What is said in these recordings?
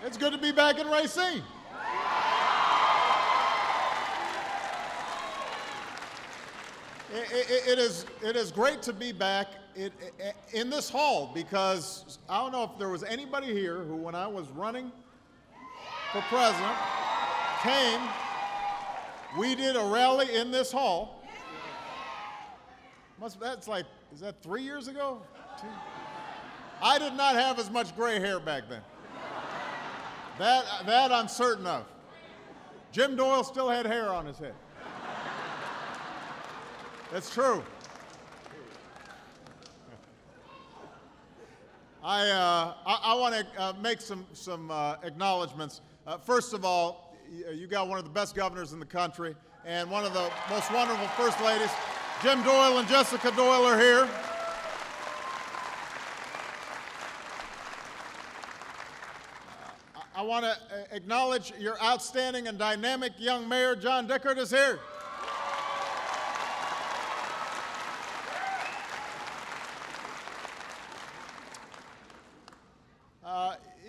It's good to be back in Racine. It is great to be back in this hall, because I don't know if there was anybody here who, when I was running for president, came. We did a rally in this hall. That's like, is that 3 years ago? 2? I did not have as much gray hair back then. That I'm certain of. Jim Doyle still had hair on his head. That's true. I want to make some acknowledgements. First of all, you got one of the best governors in the country and one of the most wonderful first ladies. Jim Doyle and Jessica Doyle are here. I want to acknowledge your outstanding and dynamic young mayor, John Dickert, is here.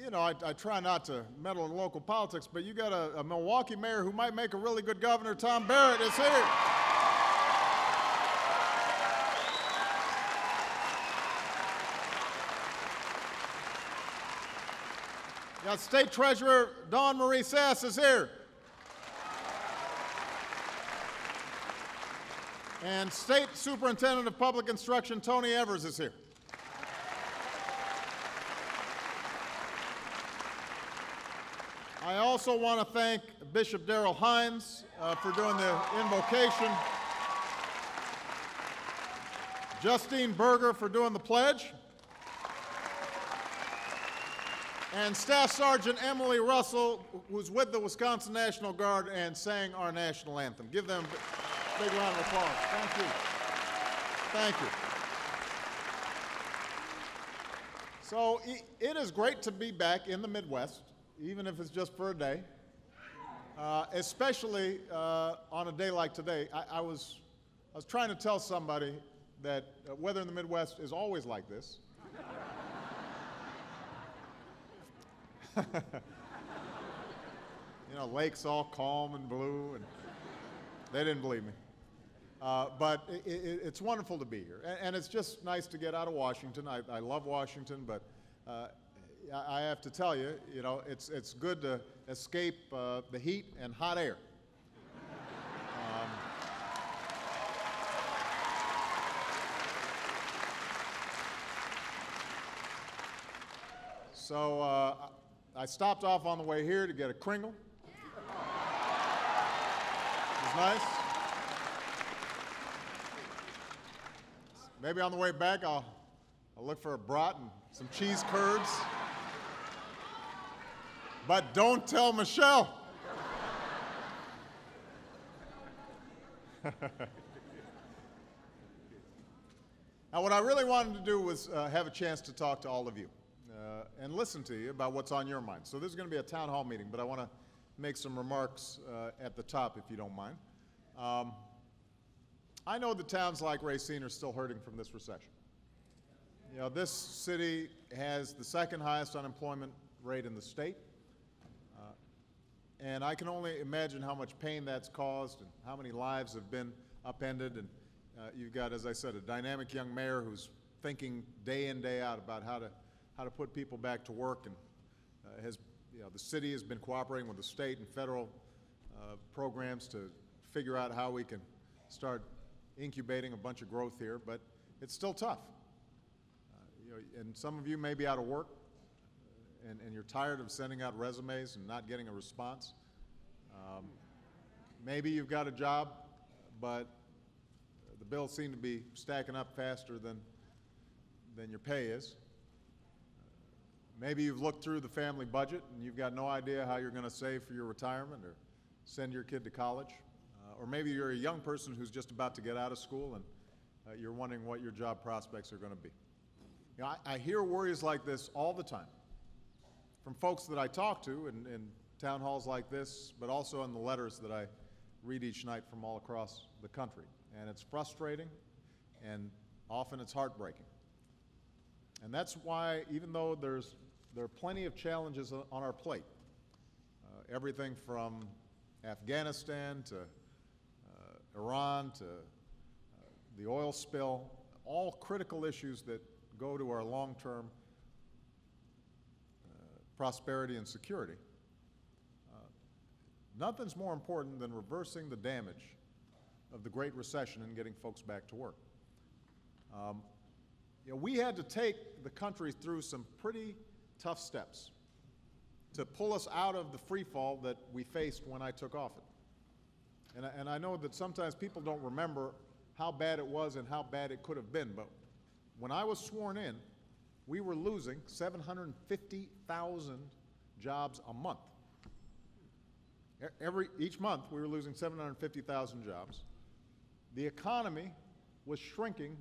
You know, I try not to meddle in local politics, but you got a Milwaukee mayor who might make a really good governor. Tom Barrett is here. You got State Treasurer Dawn Marie Sass is here. And State Superintendent of Public Instruction Tony Evers is here. I also want to thank Bishop Darrell Hines for doing the invocation, Justine Berger for doing the pledge, and Staff Sergeant Emily Russell, who's with the Wisconsin National Guard and sang our national anthem. Give them a big round of applause. Thank you. Thank you. So it is great to be back in the Midwest, even if it's just for a day, especially on a day like today. I was trying to tell somebody that weather in the Midwest is always like this. You know, lakes all calm and blue, and they didn't believe me. But it's wonderful to be here, and it's just nice to get out of Washington. I love Washington, but I have to tell you, you know, it's good to escape the heat and hot air. So I stopped off on the way here to get a Kringle. It was nice. Maybe on the way back I'll look for a brat and some cheese curds. But don't tell Michelle. Now, what I really wanted to do was have a chance to talk to all of you and listen to you about what's on your mind. So this is going to be a town hall meeting, but I want to make some remarks at the top, if you don't mind. I know that towns like Racine are still hurting from this recession. You know, this city has the second highest unemployment rate in the state. And I can only imagine how much pain that's caused and how many lives have been upended. And you've got, as I said, a dynamic young mayor who's thinking day in, day out about how to put people back to work. And the city has been cooperating with the state and federal programs to figure out how we can start incubating a bunch of growth here. But it's still tough. And some of you may be out of work. And you're tired of sending out resumes and not getting a response. Maybe you've got a job, but the bills seem to be stacking up faster than your pay is. Maybe you've looked through the family budget and you've got no idea how you're going to save for your retirement or send your kid to college. Or maybe you're a young person who's just about to get out of school and you're wondering what your job prospects are going to be. You know, I hear worries like this all the time from folks that I talk to in town halls like this, but also in the letters that I read each night from all across the country. And it's frustrating, and often it's heartbreaking. And that's why, even though there's there are plenty of challenges on our plate. Everything from Afghanistan to Iran to the oil spill, all critical issues that go to our long-term prosperity and security. Nothing's more important than reversing the damage of the Great Recession and getting folks back to work. We had to take the country through some pretty tough steps to pull us out of the free fall that we faced when I took office. And I know that sometimes people don't remember how bad it was and how bad it could have been, but when I was sworn in, we were losing 750,000 jobs a month. Each month, we were losing 750,000 jobs. The economy was shrinking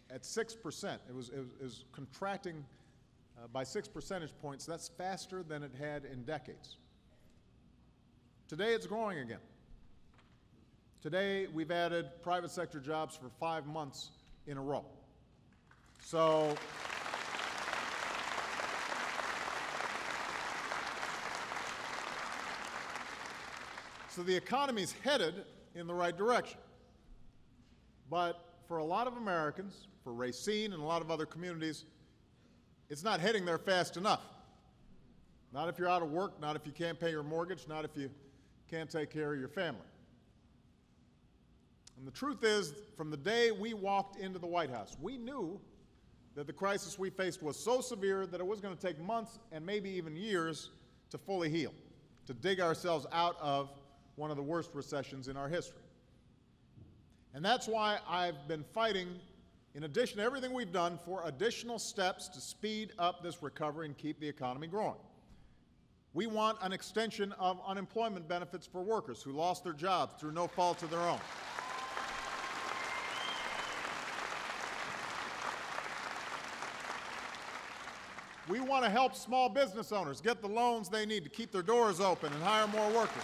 at 6%. It was contracting by 6 percentage points. That's faster than it had in decades. Today, it's growing again. Today, we've added private sector jobs for 5 months in a row. So the economy's headed in the right direction. But for a lot of Americans, for Racine and a lot of other communities, it's not heading there fast enough. Not if you're out of work, not if you can't pay your mortgage, not if you can't take care of your family. And the truth is, from the day we walked into the White House, we knew that the crisis we faced was so severe that it was going to take months and maybe even years to fully heal, to dig ourselves out of one of the worst recessions in our history. And that's why I've been fighting, in addition to everything we've done, for additional steps to speed up this recovery and keep the economy growing. We want an extension of unemployment benefits for workers who lost their jobs through no fault of their own. We want to help small business owners get the loans they need to keep their doors open and hire more workers.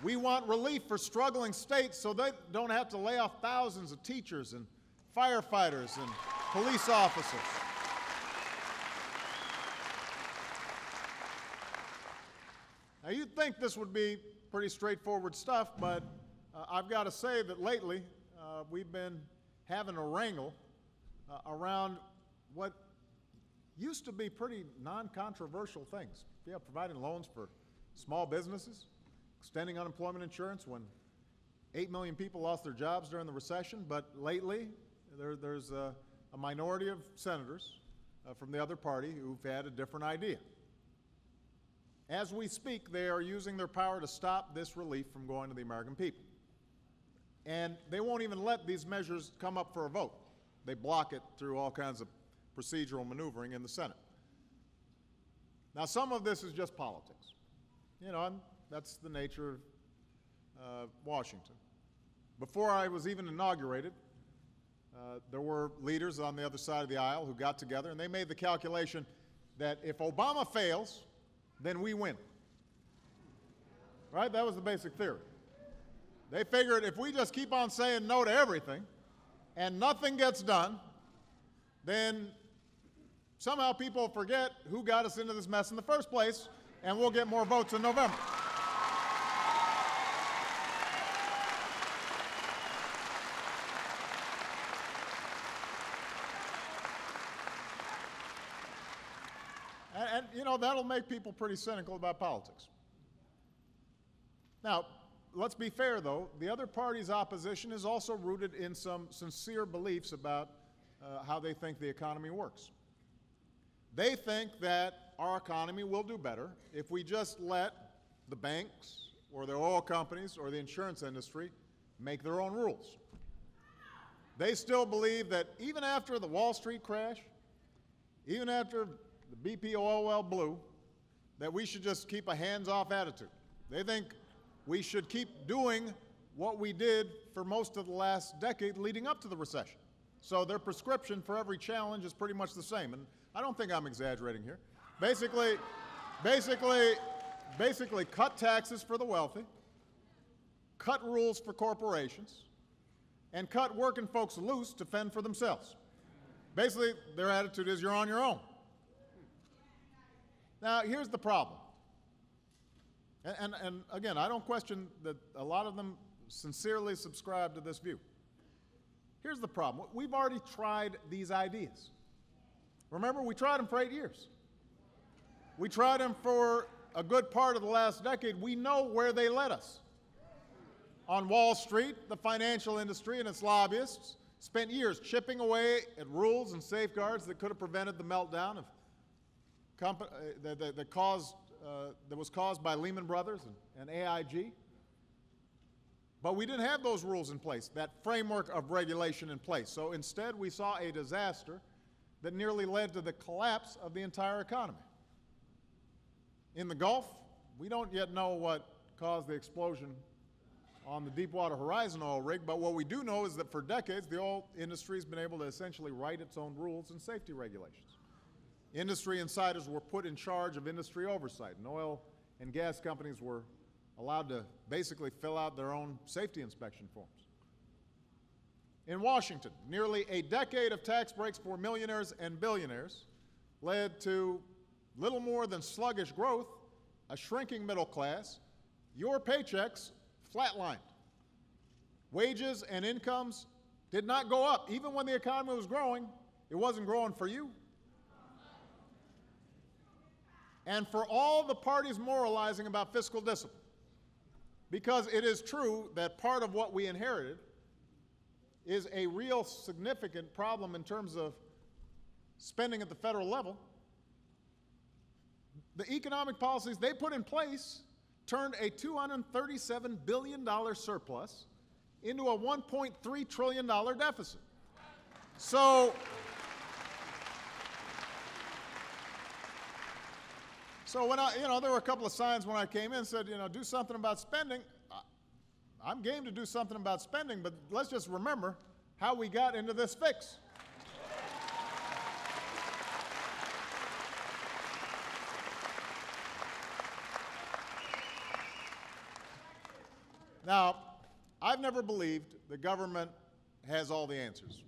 We want relief for struggling states so they don't have to lay off thousands of teachers and firefighters and police officers. Now, you'd think this would be pretty straightforward stuff, but I've got to say that lately we've been having a wrangle around what used to be pretty non-controversial things. Yeah, providing loans for small businesses, extending unemployment insurance when 8 million people lost their jobs during the recession, but lately there's a minority of senators from the other party who've had a different idea. As we speak, they are using their power to stop this relief from going to the American people. And they won't even let these measures come up for a vote. They block it through all kinds of procedural maneuvering in the Senate. Now, some of this is just politics. And that's the nature of Washington. Before I was even inaugurated, there were leaders on the other side of the aisle who got together, and they made the calculation that if Obama fails, then we win. Right? That was the basic theory. They figured if we just keep on saying no to everything and nothing gets done, then somehow people forget who got us into this mess in the first place, and we'll get more votes in November. And that'll make people pretty cynical about politics. Now, let's be fair, though. The other party's opposition is also rooted in some sincere beliefs about how they think the economy works. They think that our economy will do better if we just let the banks or the oil companies or the insurance industry make their own rules. They still believe that even after the Wall Street crash, even after the BP oil well blew, that we should just keep a hands-off attitude. They think we should keep doing what we did for most of the last decade leading up to the recession. So their prescription for every challenge is pretty much the same. And I don't think I'm exaggerating here. Basically cut taxes for the wealthy, cut rules for corporations, and cut working folks loose to fend for themselves. Basically, their attitude is you're on your own. Now, here's the problem. And again, I don't question that a lot of them sincerely subscribe to this view. Here's the problem. We've already tried these ideas. Remember, we tried them for 8 years. We tried them for a good part of the last decade. We know where they led us. On Wall Street, the financial industry and its lobbyists spent years chipping away at rules and safeguards that could have prevented the meltdown of that was caused by Lehman Brothers and AIG. But we didn't have those rules in place, that framework of regulation in place. So instead, we saw a disaster that nearly led to the collapse of the entire economy. In the Gulf, we don't yet know what caused the explosion on the Deepwater Horizon oil rig, but what we do know is that for decades, the oil industry has been able to essentially write its own rules and safety regulations. Industry insiders were put in charge of industry oversight, and oil and gas companies were allowed to basically fill out their own safety inspection forms. In Washington, nearly a decade of tax breaks for millionaires and billionaires led to little more than sluggish growth, a shrinking middle class, your paychecks flatlined. Wages and incomes did not go up. Even when the economy was growing, it wasn't growing for you. And for all the parties moralizing about fiscal discipline, because it is true that part of what we inherited is a real significant problem in terms of spending at the federal level, the economic policies they put in place turned a $237 billion surplus into a $1.3 trillion deficit. So when there were a couple of signs when I came in said, do something about spending. I'm game to do something about spending, but let's just remember how we got into this fix. Now, I've never believed the government has all the answers.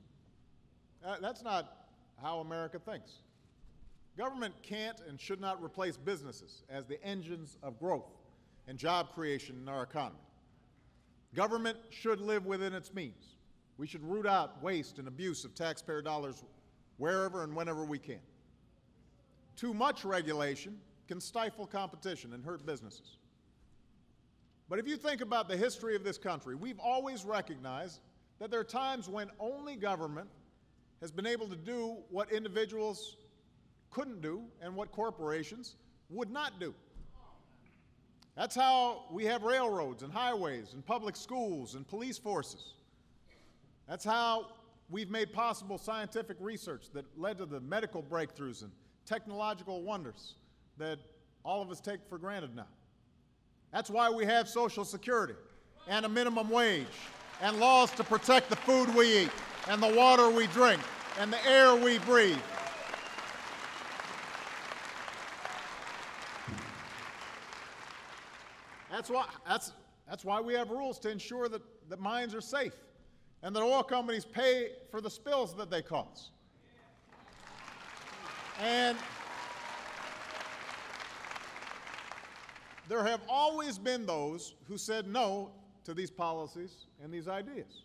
That's not how America thinks. Government can't and should not replace businesses as the engines of growth and job creation in our economy. Government should live within its means. We should root out waste and abuse of taxpayer dollars wherever and whenever we can. Too much regulation can stifle competition and hurt businesses. But if you think about the history of this country, we've always recognized that there are times when only government has been able to do what individuals couldn't do and what corporations would not do. That's how we have railroads and highways and public schools and police forces. That's how we've made possible scientific research that led to the medical breakthroughs and technological wonders that all of us take for granted now. That's why we have Social Security and a minimum wage and laws to protect the food we eat and the water we drink and the air we breathe. That's why we have rules to ensure that mines are safe and that oil companies pay for the spills that they cause. And there have always been those who said no to these policies and these ideas.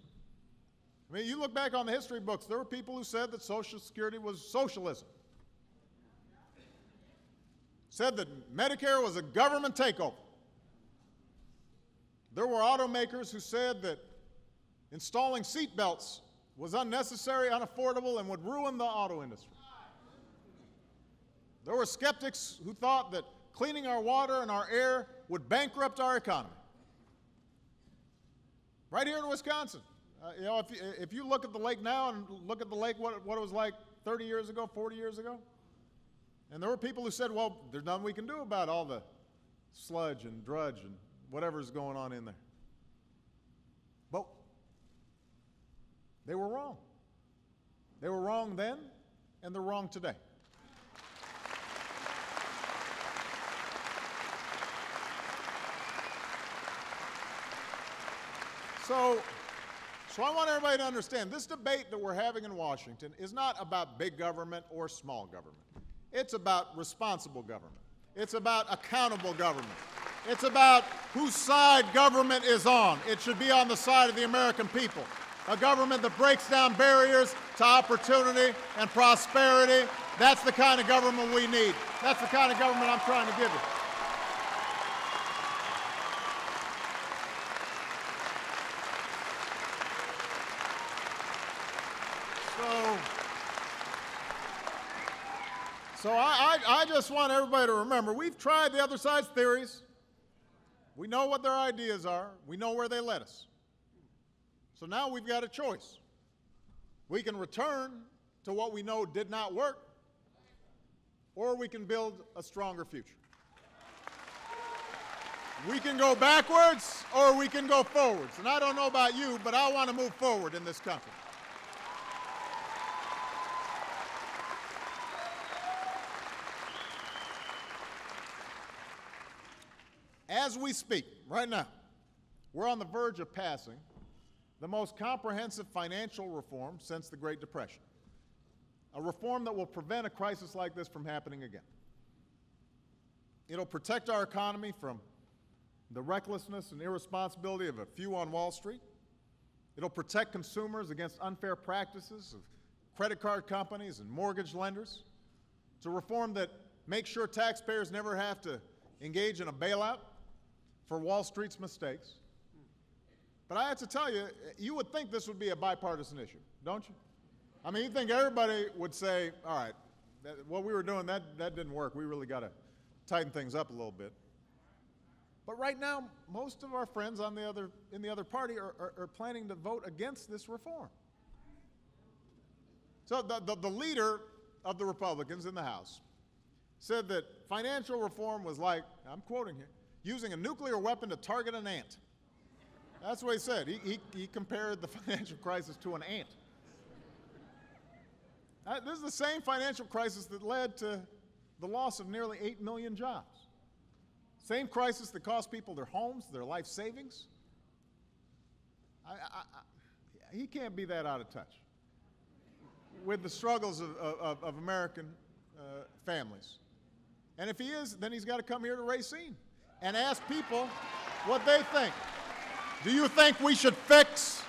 I mean, you look back on the history books, there were people who said that Social Security was socialism. Said that Medicare was a government takeover. There were automakers who said that installing seat belts was unnecessary, unaffordable, and would ruin the auto industry. There were skeptics who thought that cleaning our water and our air would bankrupt our economy. Right here in Wisconsin. If you look at the lake now and look at the lake what it was like 30 years ago, 40 years ago, and there were people who said, well, there's nothing we can do about all the sludge and drudge and whatever's going on in there. But they were wrong. They were wrong then, and they're wrong today. So I want everybody to understand, this debate that we're having in Washington is not about big government or small government. It's about responsible government. It's about accountable government. It's about whose side government is on. It should be on the side of the American people. A government that breaks down barriers to opportunity and prosperity. That's the kind of government we need. That's the kind of government I'm trying to give you. So I just want everybody to remember, we've tried the other side's theories. We know what their ideas are. We know where they led us. So now we've got a choice. We can return to what we know did not work, or we can build a stronger future. We can go backwards, or we can go forwards. And I don't know about you, but I want to move forward in this country. As we speak, right now, we're on the verge of passing the most comprehensive financial reform since the Great Depression, a reform that will prevent a crisis like this from happening again. It'll protect our economy from the recklessness and irresponsibility of a few on Wall Street. It'll protect consumers against unfair practices of credit card companies and mortgage lenders. It's a reform that makes sure taxpayers never have to engage in a bailout for Wall Street's mistakes. But I have to tell you, you would think this would be a bipartisan issue, don't you? I mean, you think everybody would say, all right, what we were doing, that didn't work. We really got to tighten things up a little bit. But right now, most of our friends in the other party are planning to vote against this reform. So the leader of the Republicans in the House said that financial reform was like, I'm quoting here, using a nuclear weapon to target an ant. That's what he said. He compared the financial crisis to an ant. This is the same financial crisis that led to the loss of nearly 8 million jobs. Same crisis that cost people their homes, their life savings. He can't be that out of touch with the struggles of American families. And if he is, then he's got to come here to Racine and ask people what they think. Do you think we should fix?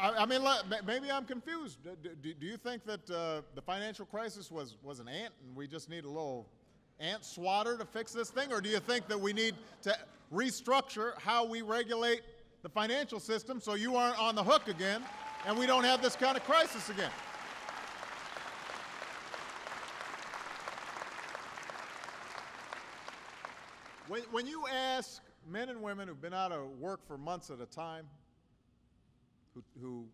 I mean, maybe I'm confused. Do you think that the financial crisis was an ant and we just need a little ant swatter to fix this thing? Or do you think that we need to restructure how we regulate the financial system so you aren't on the hook again and we don't have this kind of crisis again? When you ask men and women who've been out of work for months at a time, who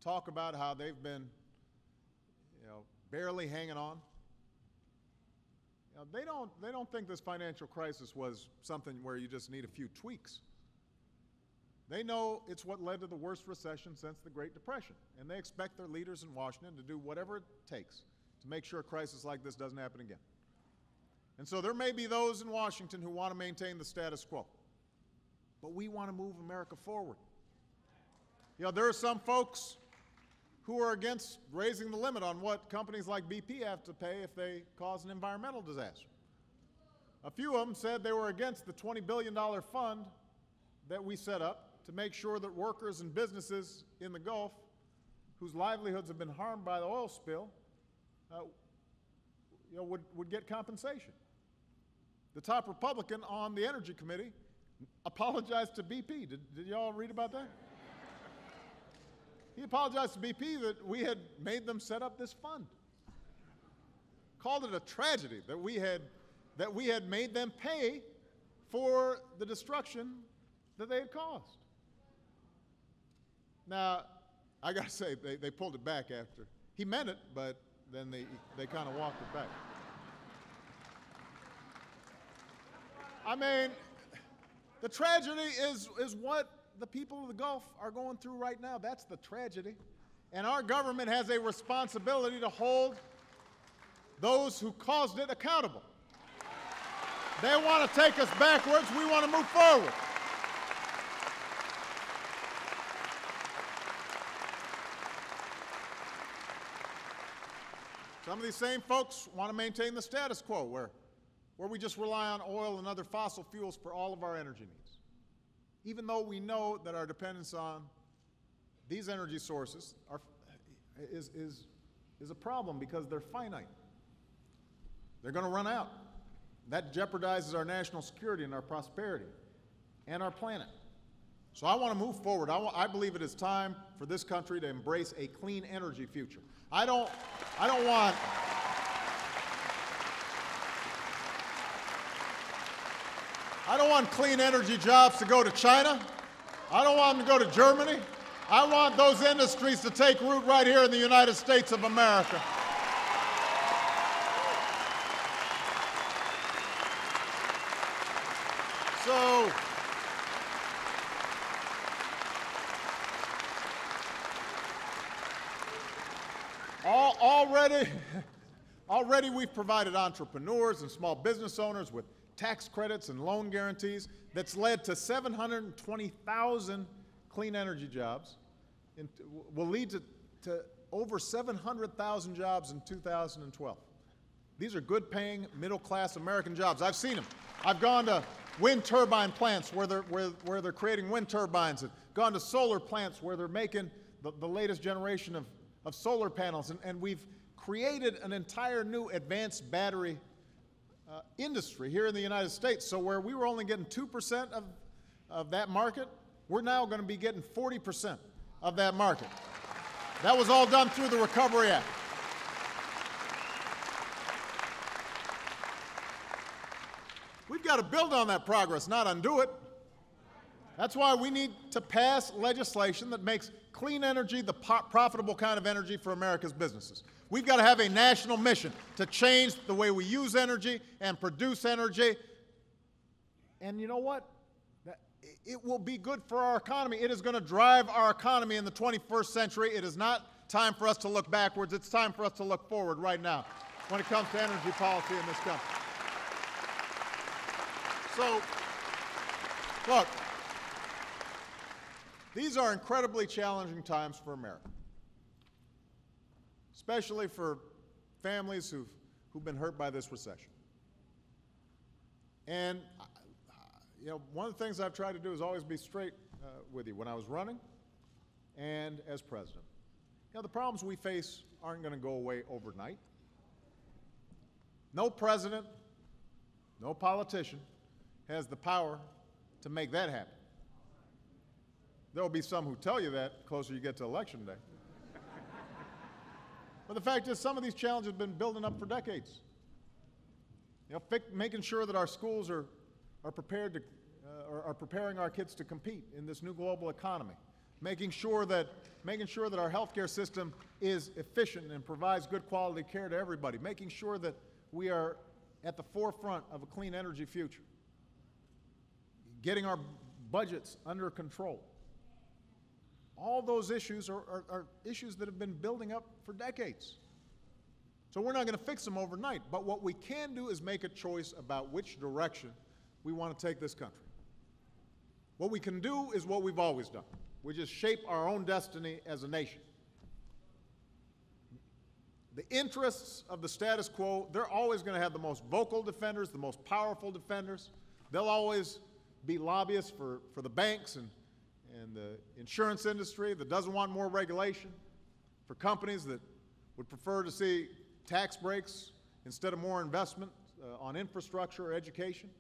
talk about how they've been, barely hanging on, they don't think this financial crisis was something where you just need a few tweaks. They know it's what led to the worst recession since the Great Depression, and they expect their leaders in Washington to do whatever it takes to make sure a crisis like this doesn't happen again. And so there may be those in Washington who want to maintain the status quo, but we want to move America forward. There are some folks who are against raising the limit on what companies like BP have to pay if they cause an environmental disaster. A few of them said they were against the $20 billion fund that we set up to make sure that workers and businesses in the Gulf whose livelihoods have been harmed by the oil spill would get compensation. The top Republican on the Energy Committee apologized to BP. Did you all read about that? He apologized to BP that we had made them set up this fund. Called it a tragedy that we had made them pay for the destruction that they had caused. Now, I got to say, they pulled it back after. He meant it, but then they kind of walked it back. I mean, the tragedy is what the people of the Gulf are going through right now. That's the tragedy. And our government has a responsibility to hold those who caused it accountable. They want to take us backwards. We want to move forward. Some of these same folks want to maintain the status quo where we just rely on oil and other fossil fuels for all of our energy needs. Even though we know that our dependence on these energy sources is a problem because they're finite. They're going to run out. That jeopardizes our national security and our prosperity and our planet. So I want to move forward. I believe it is time for this country to embrace a clean energy future. I don't want clean energy jobs to go to China. I don't want them to go to Germany. I want those industries to take root right here in the United States of America. So, already we've provided entrepreneurs and small business owners with tax credits and loan guarantees that's led to 720,000 clean energy jobs. Will lead to over 700,000 jobs in 2012. These are good-paying, middle-class American jobs. I've seen them. I've gone to wind turbine plants where they're creating wind turbines, and gone to solar plants where they're making the latest generation of solar panels, and we've created an entire new advanced battery industry here in the United States. So where we were only getting 2% of that market, we're now going to be getting 40% of that market. That was all done through the Recovery Act. We've got to build on that progress, not undo it. That's why we need to pass legislation that makes clean energy the profitable kind of energy for America's businesses. We've got to have a national mission to change the way we use energy and produce energy. And you know what? It will be good for our economy. It is going to drive our economy in the 21st century. It is not time for us to look backwards. It's time for us to look forward right now when it comes to energy policy in this country. So, look, these are incredibly challenging times for America, especially for families who've been hurt by this recession. And you know, one of the things I've tried to do is always be straight with you when I was running and as president. You know, the problems we face aren't going to go away overnight. No president, no politician has the power to make that happen. There will be some who tell you that the closer you get to Election Day. But the fact is, some of these challenges have been building up for decades. You know, making sure that our schools are prepared to, are preparing our kids to compete in this new global economy. Making sure that our healthcare system is efficient and provides good quality care to everybody. Making sure that we are at the forefront of a clean energy future. Getting our budgets under control. All those issues are issues that have been building up for decades. So we're not going to fix them overnight, but what we can do is make a choice about which direction we want to take this country. What we can do is what we've always done. We just shape our own destiny as a nation. The interests of the status quo, they're always going to have the most vocal defenders, the most powerful defenders. They'll always be lobbyists for the banks and the insurance industry that doesn't want more regulation, for companies that would prefer to see tax breaks instead of more investment on infrastructure or education.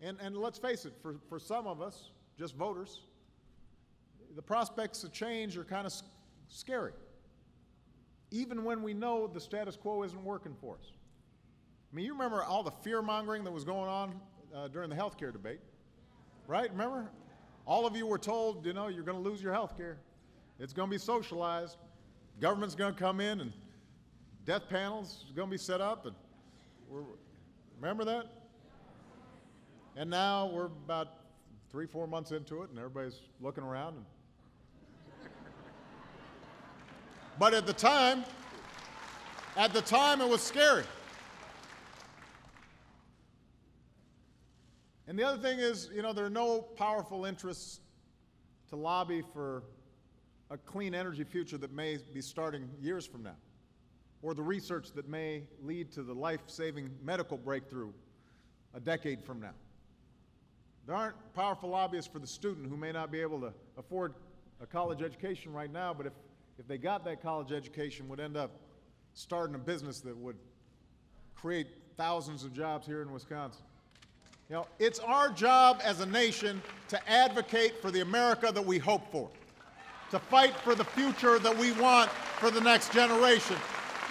And let's face it, for some of us, just voters, the prospects of change are kind of scary, even when we know the status quo isn't working for us. I mean, you remember all the fear-mongering that was going on during the health care debate, right? Remember? All of you were told, you know, you're going to lose your health care. It's going to be socialized. Government's going to come in and death panels are going to be set up. And remember that? And now we're about 3-4 months into it, and everybody's looking around. But at the time, it was scary. And the other thing is, you know, there are no powerful interests to lobby for a clean energy future that may be starting years from now. or the research that may lead to the life-saving medical breakthrough a decade from now. There aren't powerful lobbyists for the student who may not be able to afford a college education right now, but if they got that college education, would end up starting a business that would create thousands of jobs here in Wisconsin. You know, it's our job as a nation to advocate for the America that we hope for, to fight for the future that we want for the next generation,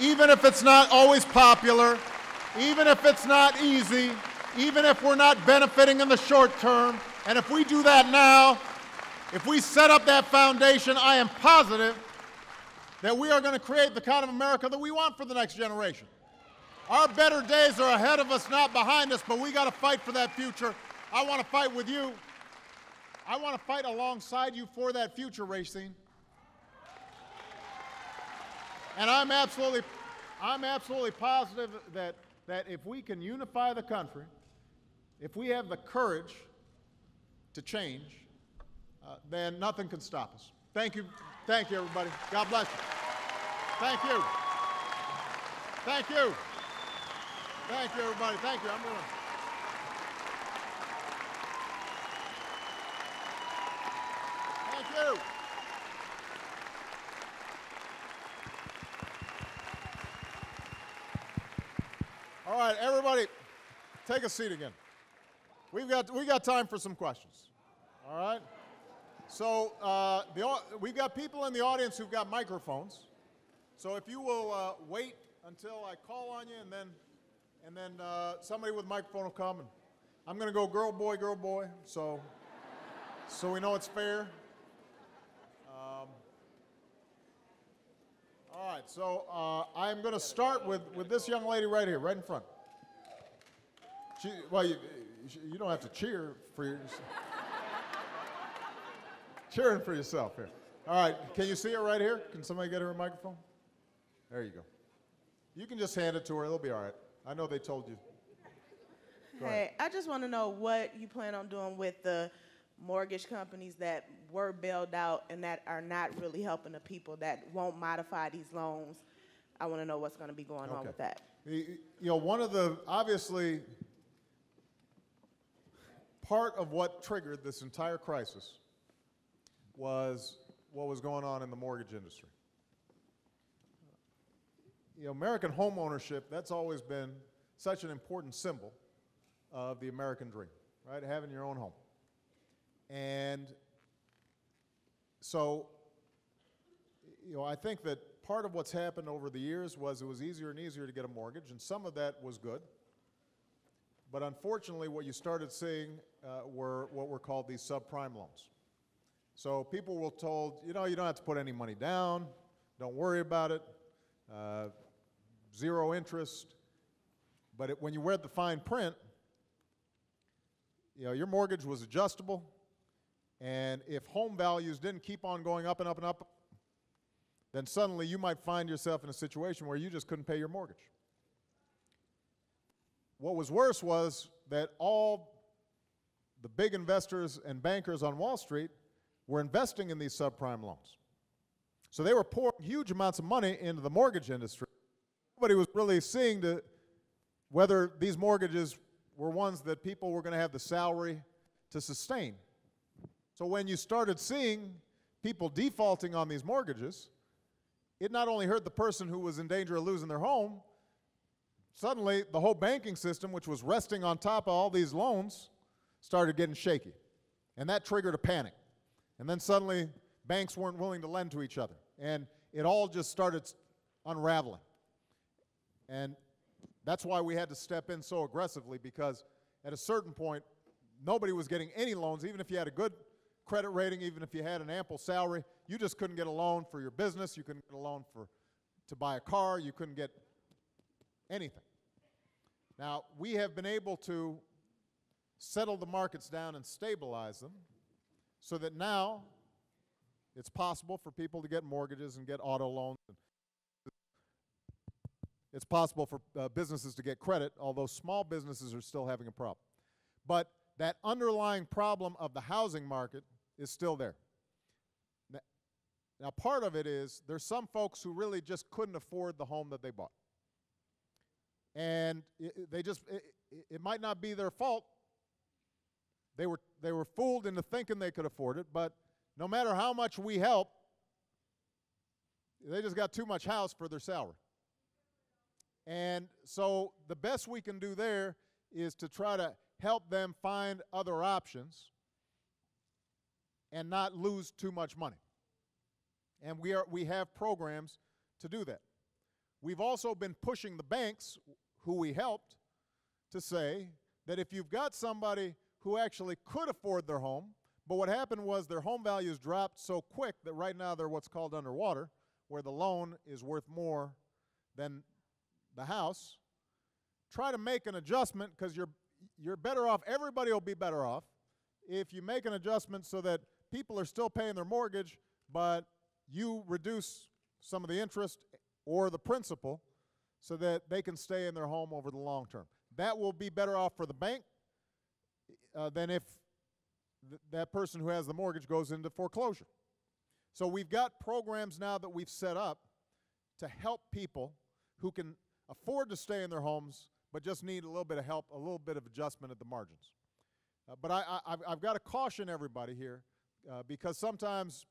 even if it's not always popular, even if it's not easy, even if we're not benefiting in the short term. And if we do that now, if we set up that foundation, I am positive that we are going to create the kind of America that we want for the next generation. Our better days are ahead of us, not behind us, but we got to fight for that future. I want to fight with you. I want to fight alongside you for that future, Racine. And I'm absolutely positive that if we can unify the country, if we have the courage to change, then nothing can stop us. Thank you, everybody. God bless you. Thank you. Thank you. Thank you, everybody. Thank you. I'm going to. Thank you. All right, everybody, take a seat again. We got time for some questions. All right. So we've got people in the audience who've got microphones. So if you will wait until I call on you, and then somebody with a microphone will come, and I'm going to go girl, boy, so we know it's fair. All right, so I'm going to start with this young lady right here, right in front. You don't have to cheer for yourself. Cheering for yourself here. All right, can you see her right here? Can somebody get her a microphone? There you go. You can just hand it to her. It'll be all right. I know they told you. Hey, I just want to know what you plan on doing with the mortgage companies that were bailed out and that are not really helping the people, that won't modify these loans. I want to know what's going to be going on with that. You know, one of the, obviously, part of what triggered this entire crisis was what was going on in the mortgage industry. You know, American home ownership, that's always been such an important symbol of the American dream, right? Having your own home. And so, you know, I think that part of what's happened over the years was it was easier and easier to get a mortgage, and some of that was good. But unfortunately, what you started seeing were what were called these subprime loans. So people were told, you know, you don't have to put any money down, don't worry about it, zero interest. But when you read the fine print, you know, your mortgage was adjustable, and if home values didn't keep on going up and up and up, then suddenly you might find yourself in a situation where you just couldn't pay your mortgage. What was worse was that all the big investors and bankers on Wall Street were investing in these subprime loans. So they were pouring huge amounts of money into the mortgage industry. Nobody was really seeing whether these mortgages were ones that people were going to have the salary to sustain. So when you started seeing people defaulting on these mortgages, it not only hurt the person who was in danger of losing their home, suddenly the whole banking system, which was resting on top of all these loans, started getting shaky. And that triggered a panic. And then suddenly banks weren't willing to lend to each other. And it all just started unraveling. And that's why we had to step in so aggressively, because at a certain point, nobody was getting any loans, even if you had a good credit rating, even if you had an ample salary. You just couldn't get a loan for your business. You couldn't get a loan to buy a car. You couldn't get anything. Now, we have been able to settle the markets down and stabilize them so that now it's possible for people to get mortgages and get auto loans. It's possible for businesses to get credit, although small businesses are still having a problem. But that underlying problem of the housing market is still there. Now, part of it is there's some folks who really just couldn't afford the home that they bought. And it might not be their fault. They were fooled into thinking they could afford it, but no matter how much we help, they just got too much house for their salary. And so the best we can do there is to try to help them find other options and not lose too much money. And we have programs to do that. We've also been pushing the banks, who we helped, to say that if you've got somebody who actually could afford their home, but what happened was their home values dropped so quick that right now they're what's called underwater, where the loan is worth more than the house, try to make an adjustment, because you're better off, everybody will be better off if you make an adjustment so that people are still paying their mortgage, but you reduce some of the interest or the principal so that they can stay in their home over the long term. That will be better off for the bank than if that person who has the mortgage goes into foreclosure. So we've got programs now that we've set up to help people who can afford to stay in their homes but just need a little bit of help, a little bit of adjustment at the margins. But I've got to caution everybody here because sometimes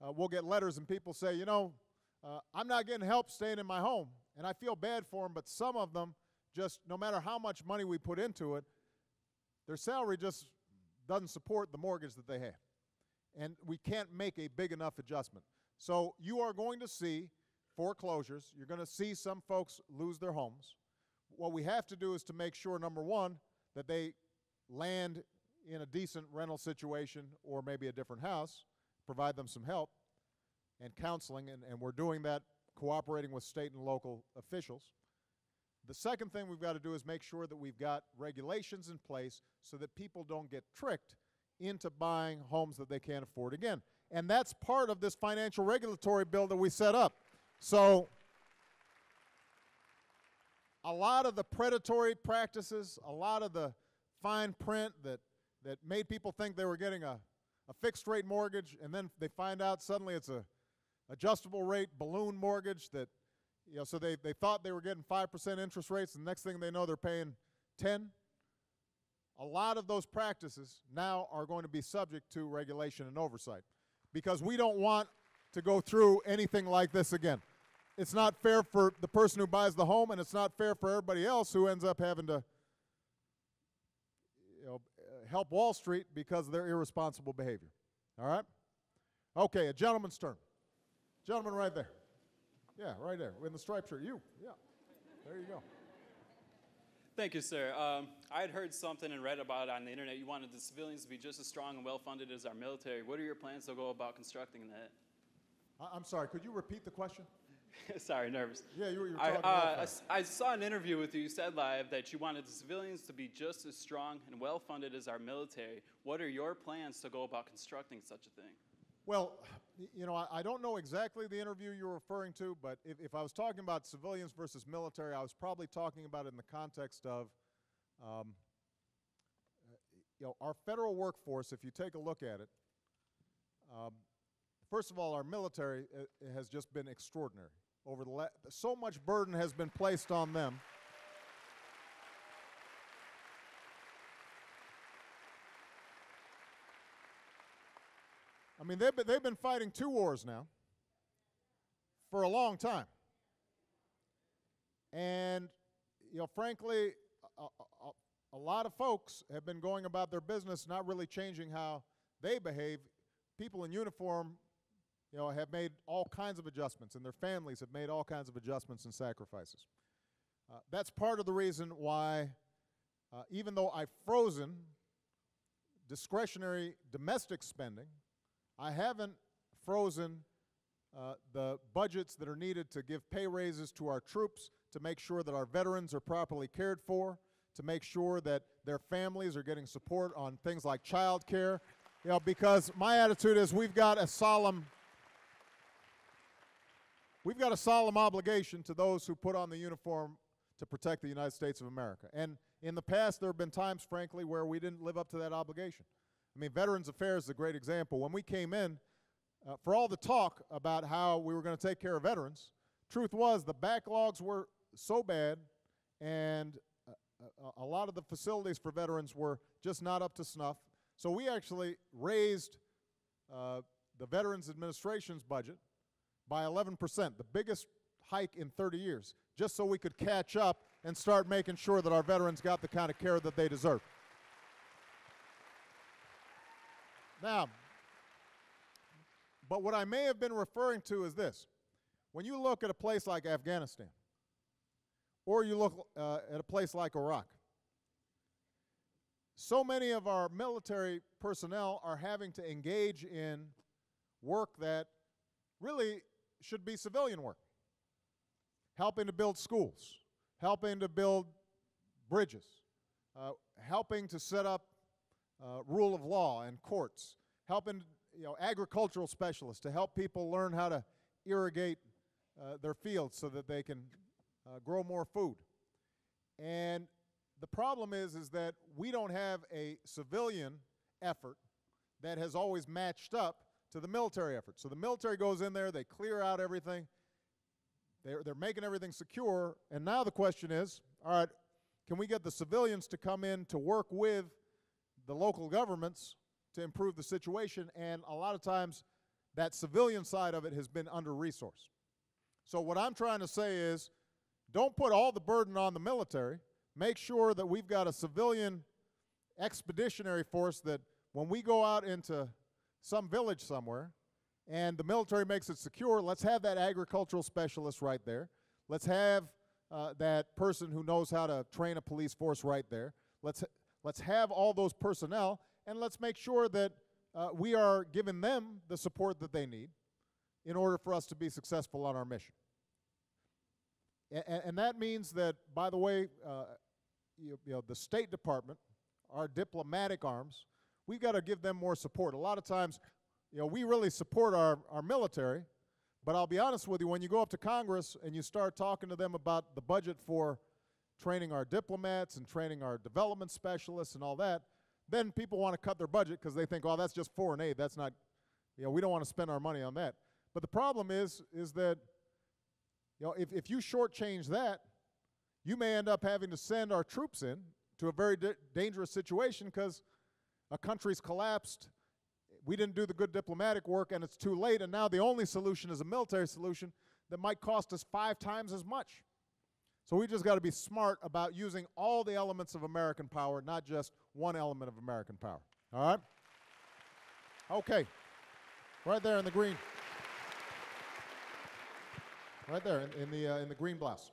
we'll get letters and people say, you know, I'm not getting help staying in my home, and I feel bad for them, but some of them just, no matter how much money we put into it, their salary just doesn't support the mortgage that they have. And we can't make a big enough adjustment. So you are going to see foreclosures. You're going to see some folks lose their homes. What we have to do is to make sure, number one, that they land in a decent rental situation or maybe a different house, provide them some help and counseling, and we're doing that cooperating with state and local officials. The second thing we've got to do is make sure that we've got regulations in place so that people don't get tricked into buying homes that they can't afford again. And that's part of this financial regulatory bill that we set up. So a lot of the predatory practices, a lot of the fine print that made people think they were getting a fixed rate mortgage, and then they find out suddenly it's a adjustable rate balloon mortgage that, you know, so they thought they were getting 5% interest rates, and the next thing they know they're paying 10. A lot of those practices now are going to be subject to regulation and oversight because we don't want to go through anything like this again. It's not fair for the person who buys the home, and it's not fair for everybody else who ends up having to, you know, help Wall Street because of their irresponsible behavior. All right? Okay, a gentleman's turn. Gentleman right there. Yeah, right there, in the striped shirt. You, yeah. There you go. Thank you, sir. I had heard something and read about it on the internet. You wanted the civilians to be just as strong and well-funded as our military. What are your plans to go about constructing that? I'm sorry, could you repeat the question? Sorry, nervous. Yeah, you were talking about I saw an interview with you. You said live that you wanted the civilians to be just as strong and well-funded as our military. What are your plans to go about constructing such a thing? Well, you know, I don't know exactly the interview you're referring to, but if I was talking about civilians versus military, I was probably talking about it in the context of, you know, our federal workforce, if you take a look at it, first of all, our military has just been extraordinary. So much burden has been placed on them. I mean, they've been fighting 2 wars now for a long time. And, you know, frankly, a lot of folks have been going about their business not really changing how they behave. People in uniform, you know, have made all kinds of adjustments, and their families have made all kinds of adjustments and sacrifices. That's part of the reason why, even though I've frozen discretionary domestic spending, I haven't frozen the budgets that are needed to give pay raises to our troops, to make sure that our veterans are properly cared for, to make sure that their families are getting support on things like child care. You know, because my attitude is we've got a solemn obligation to those who put on the uniform to protect the United States of America. And in the past, there have been times, frankly, where we didn't live up to that obligation. I mean, Veterans Affairs is a great example. When we came in, for all the talk about how we were going to take care of veterans, truth was the backlogs were so bad, and a lot of the facilities for veterans were just not up to snuff. So we actually raised the Veterans Administration's budget by 11%, the biggest hike in 30 years, just so we could catch up and start making sure that our veterans got the kind of care that they deserve. Now, but what I may have been referring to is this. When you look at a place like Afghanistan, or you look at a place like Iraq, so many of our military personnel are having to engage in work that really should be civilian work. Helping to build schools, helping to build bridges, helping to set up rule of law and courts, helping agricultural specialists to help people learn how to irrigate their fields so that they can grow more food. And the problem is that we don't have a civilian effort that has always matched up to the military effort. So the military goes in there, they clear out everything, they're making everything secure, and now the question is, all right, can we get the civilians to come in to work with the local governments to improve the situation? And a lot of times that civilian side of it has been under-resourced. So what I'm trying to say is, don't put all the burden on the military. Make sure that we've got a civilian expeditionary force that when we go out into some village somewhere and the military makes it secure, let's have that agricultural specialist right there. Let's have that person who knows how to train a police force right there. Let's have all those personnel, and let's make sure that we are giving them the support that they need in order for us to be successful on our mission. And that means that, by the way, the State Department, our diplomatic arms, we've got to give them more support. A lot of times, we really support our military, but I'll be honest with you, when you go up to Congress and you start talking to them about the budget for training our diplomats and training our development specialists and all that, then people want to cut their budget because they think, oh, that's just foreign aid. That's not, we don't want to spend our money on that. But the problem is that, if you shortchange that, you may end up having to send our troops in to a very dangerous situation because a country's collapsed, we didn't do the good diplomatic work, and it's too late, and now the only solution is a military solution that might cost us 5 times as much. So we just got to be smart about using all the elements of American power, not just one element of American power. All right? Okay. Right there in the green. Right there in the green blouse.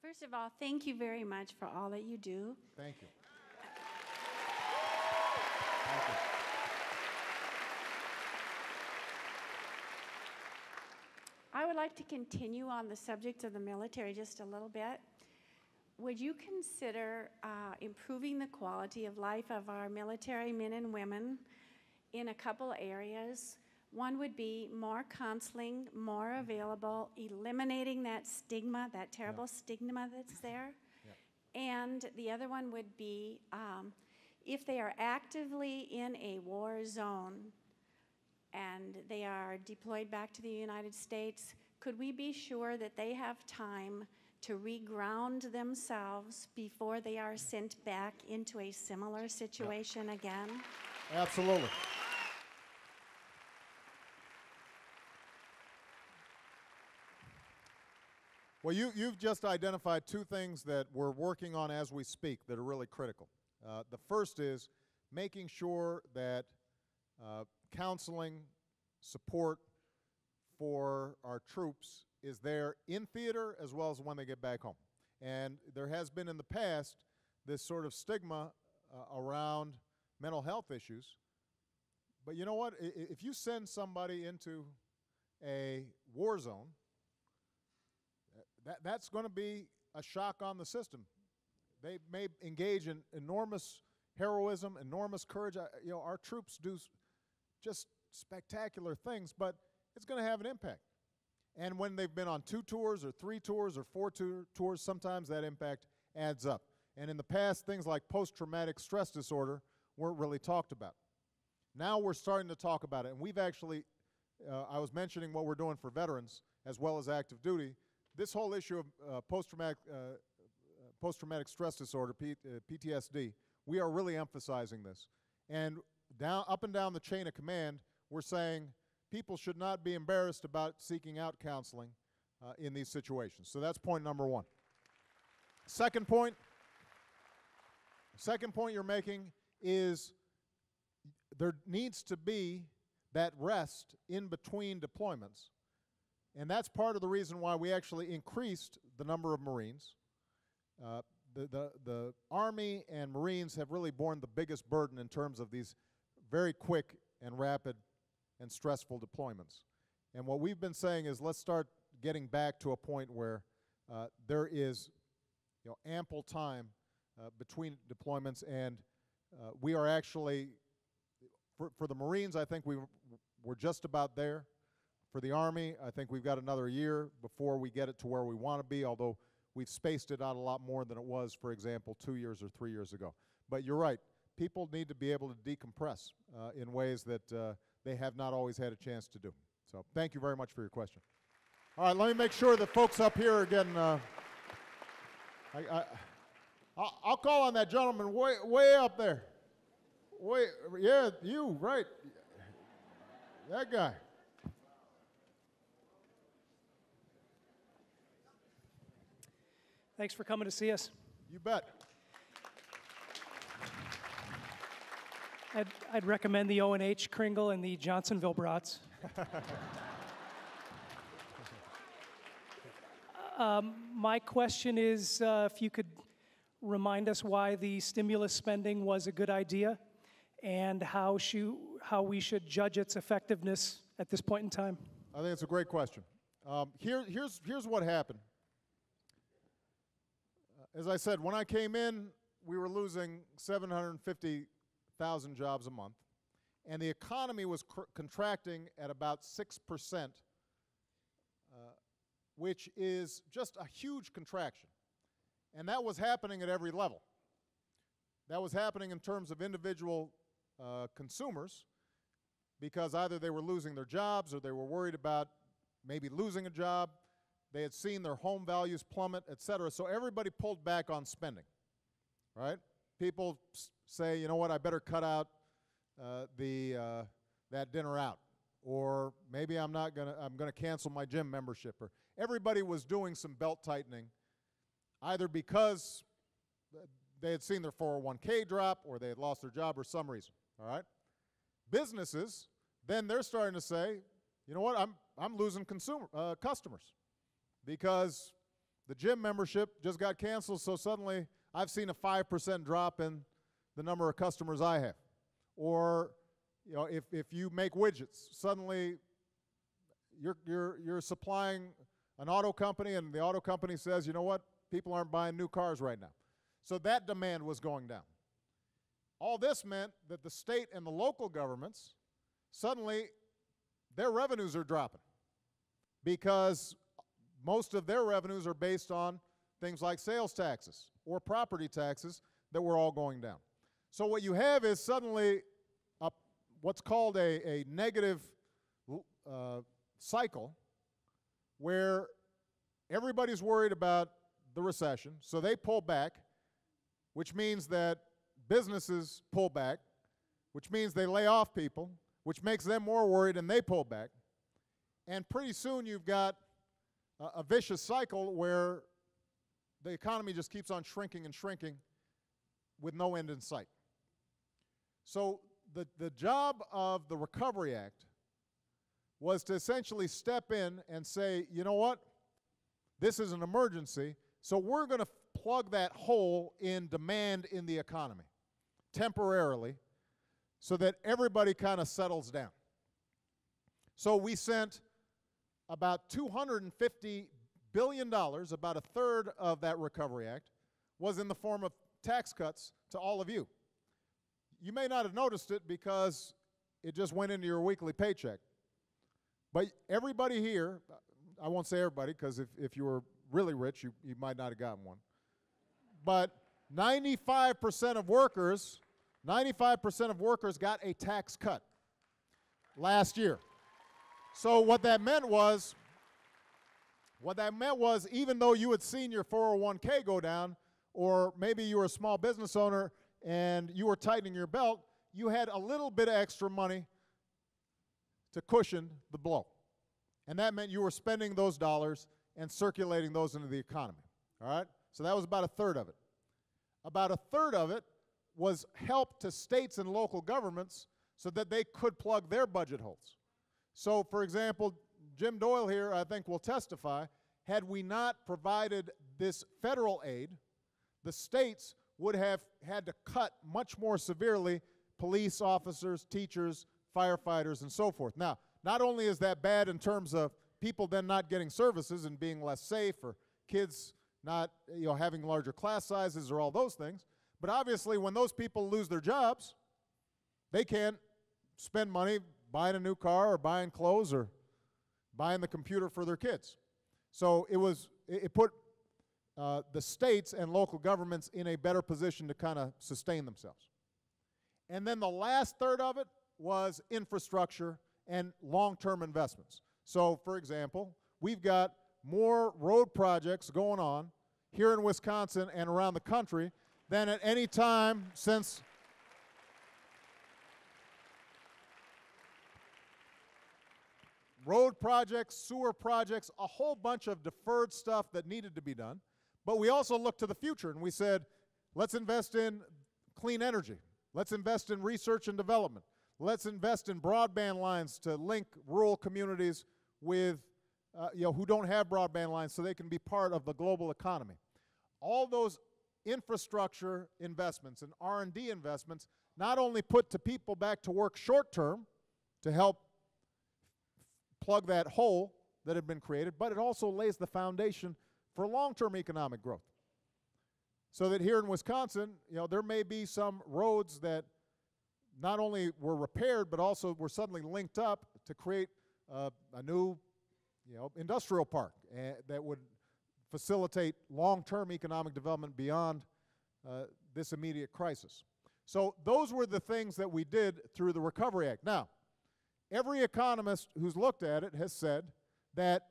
First of all, thank you very much for all that you do. Thank you. Thank you. I would like to continue on the subject of the military just a little bit. Would you consider improving the quality of life of our military men and women in a couple areas? One would be more counseling, more available, eliminating that stigma, that terrible stigma that's there. And the other one would be if they are actively in a war zone and they are deployed back to the United States, could we be sure that they have time to reground themselves before they are sent back into a similar situation again? Absolutely. Well, you've just identified 2 things that we're working on as we speak that are really critical. The first is making sure that counseling support for our troops is there in theater as well as when they get back home. And there has been in the past this sort of stigma around mental health issues. But you know what? If you send somebody into a war zone, that's going to be a shock on the system. They may engage in enormous heroism, enormous courage. Our troops do just spectacular things, but it's going to have an impact. And when they've been on 2 tours or 3 tours or 4 tours, sometimes that impact adds up. And in the past, things like post-traumatic stress disorder weren't really talked about. Now we're starting to talk about it, and we've actually, I was mentioning what we're doing for veterans as well as active duty. This whole issue of post-traumatic stress disorder, PTSD, we are really emphasizing this. And up and down the chain of command, we're saying people should not be embarrassed about seeking out counseling in these situations. So that's point number one. Second point you're making is there needs to be that rest in between deployments. And that's part of the reason why we actually increased the number of Marines. The Army and Marines have really borne the biggest burden in terms of these very quick and rapid and stressful deployments. And what we've been saying is let's start getting back to a point where there is ample time between deployments, and we are actually, for the Marines, I think we're just about there. For the Army, I think we've got another year before we get it to where we want to be, although we've spaced it out a lot more than it was, for example, 2 years or 3 years ago. But you're right. People need to be able to decompress in ways that they have not always had a chance to do. So thank you very much for your question. All right, let me make sure that folks up here again, I'll call on that gentleman way up there. Yeah, you, right. That guy. Thanks for coming to see us. You bet. I'd recommend the O&H Kringle and the Johnsonville Brats. My question is if you could remind us why the stimulus spending was a good idea and how we should judge its effectiveness at this point in time. I think it's a great question. Here's what happened. As I said, when I came in, we were losing 750,000 jobs a month, and the economy was contracting at about 6%, which is just a huge contraction. And that was happening at every level. That was happening in terms of individual consumers, because either they were losing their jobs or they were worried about maybe losing a job. They had seen their home values plummet, et cetera. So everybody pulled back on spending, right? People say, you know what, I better cut out that dinner out. Or maybe I'm gonna cancel my gym membership. Or everybody was doing some belt tightening, either because they had seen their 401k drop or they had lost their job or some reason, all right? Businesses, then they're starting to say, you know what, I'm losing customers. Because the gym membership just got canceled, so suddenly I've seen a 5% drop in the number of customers I have. Or, if you make widgets, suddenly you're supplying an auto company, and the auto company says, you know what, people aren't buying new cars right now. So that demand was going down. All this meant that the state and the local governments, suddenly their revenues are dropping, because most of their revenues are based on things like sales taxes or property taxes that were all going down. So what you have is suddenly what's called a negative cycle, where everybody's worried about the recession, so they pull back, which means that businesses pull back, which means they lay off people, which makes them more worried and they pull back. And pretty soon you've got a vicious cycle where the economy just keeps on shrinking and shrinking with no end in sight. So the job of the Recovery Act was to essentially step in and say, you know what, this is an emergency, so we're going to plug that hole in demand in the economy temporarily so that everybody kind of settles down. So we sent about $250 billion, about a third of that Recovery Act, was in the form of tax cuts to all of you. You may not have noticed it because it just went into your weekly paycheck. But everybody here, I won't say everybody, because if you were really rich, you might not have gotten one. But 95% of workers, 95% of workers got a tax cut last year. So what that meant was even though you had seen your 401k go down, or maybe you were a small business owner and you were tightening your belt, you had a little bit of extra money to cushion the blow. And that meant you were spending those dollars and circulating those into the economy. All right? So that was about a third of it. About a third of it was help to states and local governments so that they could plug their budget holes. So, for example, Jim Doyle here, I think, will testify, had we not provided this federal aid, the states would have had to cut much more severely police officers, teachers, firefighters, and so forth. Now, not only is that bad in terms of people then not getting services and being less safe, or kids not having larger class sizes or all those things, but obviously when those people lose their jobs, they can't spend money buying a new car or buying clothes or buying the computer for their kids. So it put the states and local governments in a better position to kind of sustain themselves. And then the last third of it was infrastructure and long-term investments. So, for example, we've got more road projects going on here in Wisconsin and around the country than at any time since road projects, sewer projects, a whole bunch of deferred stuff that needed to be done. But we also looked to the future and we said, let's invest in clean energy. Let's invest in research and development. Let's invest in broadband lines to link rural communities with who don't have broadband lines so they can be part of the global economy. All those infrastructure investments and R&D investments not only put people back to work short term to help plug that hole that had been created, but it also lays the foundation for long-term economic growth. So that here in Wisconsin, there may be some roads that not only were repaired, but also were suddenly linked up to create a new, industrial park that would facilitate long-term economic development beyond this immediate crisis. So those were the things that we did through the Recovery Act. Now, every economist who's looked at it has said that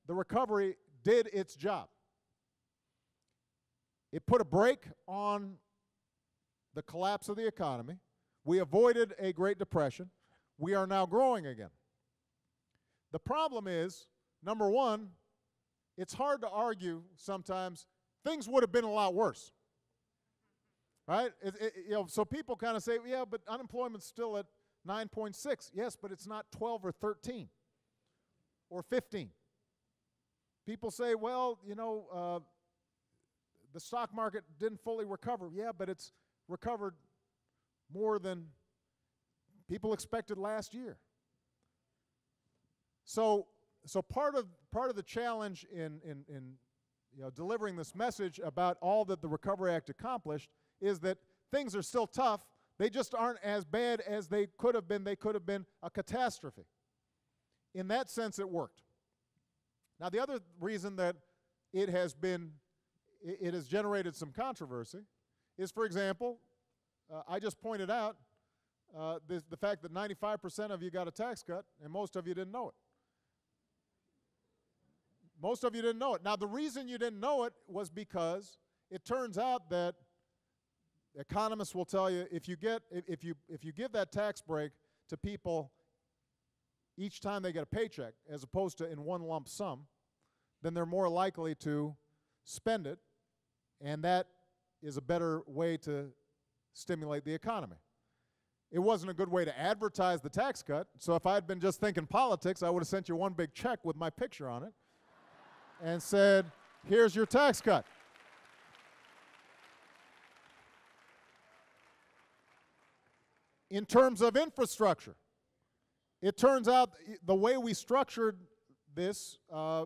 the recovery did its job. It put a brake on the collapse of the economy. We avoided a Great Depression. We are now growing again. The problem is, number one, it's hard to argue sometimes things would have been a lot worse. Right? So people kind of say, yeah, but unemployment's still at 9.6. Yes, but it's not 12 or 13 or 15. People say, well, the stock market didn't fully recover. Yeah, but it's recovered more than people expected last year. So part of the challenge in delivering this message about all that the Recovery Act accomplished is that things are still tough. They just aren't as bad as they could have been. They could have been a catastrophe. In that sense, it worked. Now, the other reason that it has generated some controversy is, for example, I just pointed out the fact that 95% of you got a tax cut, and most of you didn't know it. Most of you didn't know it. Now, the reason you didn't know it was because it turns out that economists will tell you if you give that tax break to people each time they get a paycheck, as opposed to in one lump sum, then they're more likely to spend it, and that is a better way to stimulate the economy. It wasn't a good way to advertise the tax cut, so if I had been just thinking politics, I would have sent you one big check with my picture on it and said, here's your tax cut. In terms of infrastructure, it turns out the way we structured this,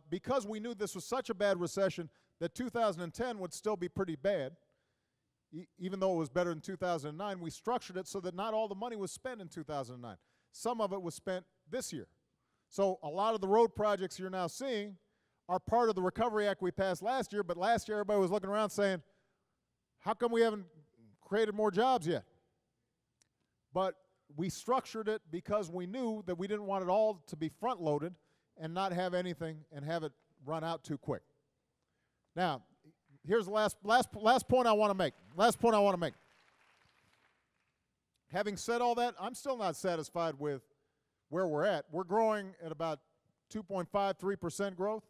because we knew this was such a bad recession that 2010 would still be pretty bad, even though it was better than 2009, we structured it so that not all the money was spent in 2009. Some of it was spent this year. So a lot of the road projects you're now seeing are part of the Recovery Act we passed last year, but last year everybody was looking around saying, how come we haven't created more jobs yet? but we structured it because we knew that we didn't want it all to be front-loaded and not have anything and have it run out too quick. Now, here's the last point I want to make. Last point I want to make. Having said all that, I'm still not satisfied with where we're at. We're growing at about 2.5, 3% growth.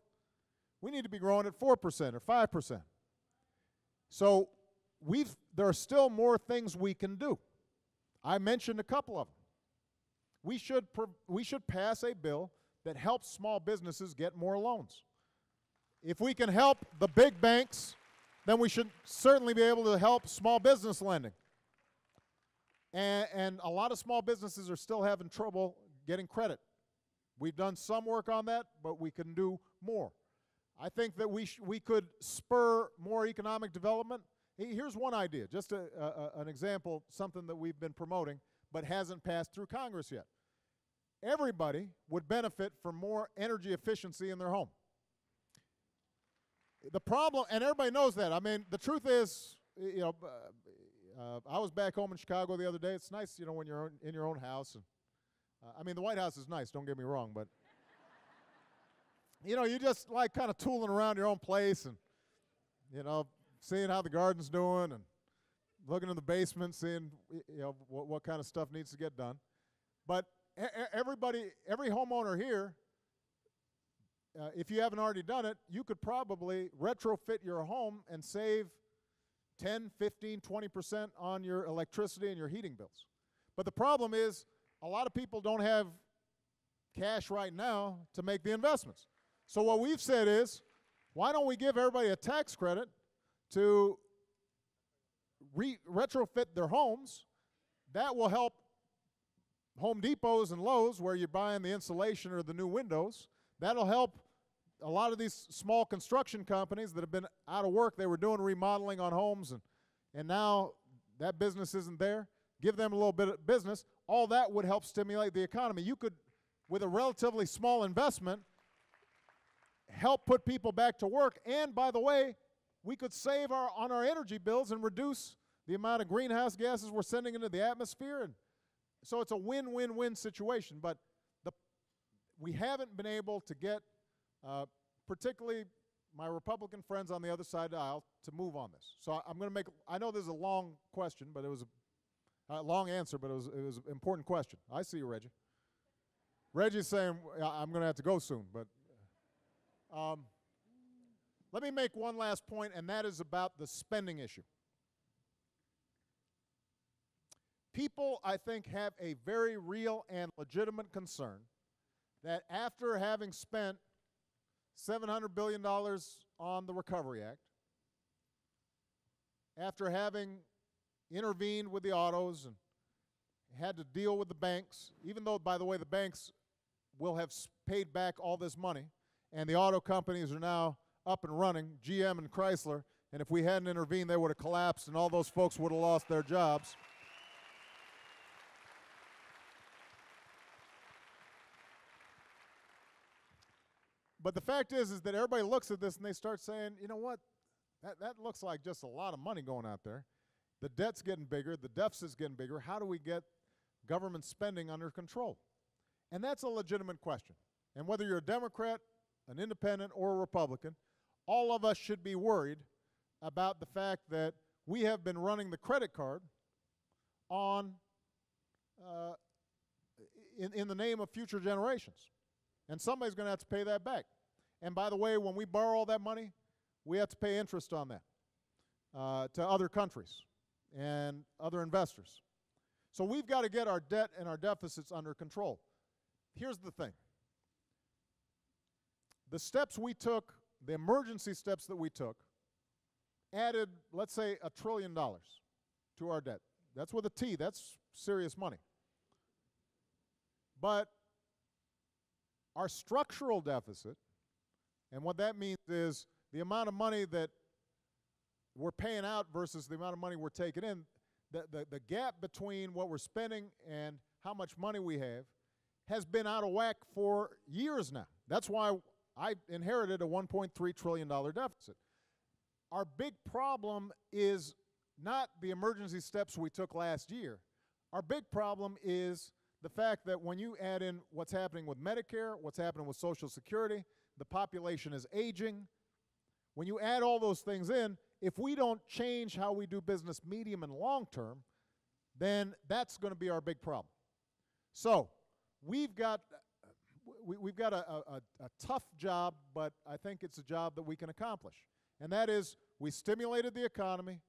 We need to be growing at 4% or 5%. So there are still more things we can do. I mentioned a couple of them. We should pass a bill that helps small businesses get more loans. If we can help the big banks, then we should certainly be able to help small business lending. And a lot of small businesses are still having trouble getting credit. We've done some work on that, but we can do more. I think that we could spur more economic development. Here's one idea, just an example, something that we've been promoting but hasn't passed through Congress yet. Everybody would benefit from more energy efficiency in their home. The problem, and everybody knows that. I mean, the truth is, I was back home in Chicago the other day. It's nice, when you're in your own house. And, I mean, the White House is nice, don't get me wrong, but, you just like kind of tooling around your own place and, seeing how the garden's doing and looking in the basement, seeing, what kind of stuff needs to get done. But every homeowner here, if you haven't already done it, you could probably retrofit your home and save 10, 15, 20% on your electricity and your heating bills. But the problem is a lot of people don't have cash right now to make the investments. So what we've said is, why don't we give everybody a tax credit to retrofit their homes? That will help Home Depots and Lowe's, where you're buying the insulation or the new windows. That'll help a lot of these small construction companies that have been out of work. They were doing remodeling on homes, and now that business isn't there. Give them a little bit of business. All that would help stimulate the economy. You could, with a relatively small investment, help put people back to work. And by the way, we could save on our energy bills and reduce the amount of greenhouse gases we're sending into the atmosphere. And so it's a win-win-win situation. But we haven't been able to get, particularly my Republican friends on the other side of the aisle, to move on this. So I'm going to make, I know this is a long question, but it was a long answer, but it was an important question. I see you, Reggie. Reggie's saying I'm going to have to go soon, but let me make one last point, and that is about the spending issue. People, I think, have a very real and legitimate concern that after having spent $700 billion on the Recovery Act, after having intervened with the autos and had to deal with the banks, even though, by the way, the banks will have paid back all this money, and the auto companies are now up and running, GM and Chrysler, and if we hadn't intervened, they would have collapsed and all those folks would have lost their jobs. But the fact is that everybody looks at this and they start saying, you know what, that looks like just a lot of money going out there. The debt's getting bigger, the deficit's getting bigger. How do we get government spending under control? And that's a legitimate question. And whether you're a Democrat, an independent, or a Republican, all of us should be worried about the fact that we have been running the credit card on in the name of future generations. And somebody's going to have to pay that back. And by the way, when we borrow all that money, we have to pay interest on that to other countries and other investors. So we've got to get our debt and our deficits under control. Here's the thing. The steps we took, the emergency steps that we took, added, let's say, $1 trillion to our debt. That's with a T. That's serious money. But our structural deficit, and what that means is the amount of money that we're paying out versus the amount of money we're taking in, the gap between what we're spending and how much money we have has been out of whack for years now. That's why I inherited a $1.3 trillion deficit. Our big problem is not the emergency steps we took last year. Our big problem is the fact that when you add in what's happening with Medicare, what's happening with Social Security, the population is aging. When you add all those things in, if we don't change how we do business medium and long term, then that's going to be our big problem. So we've got a tough job, but I think it's a job that we can accomplish. And that is, we stimulated the economy,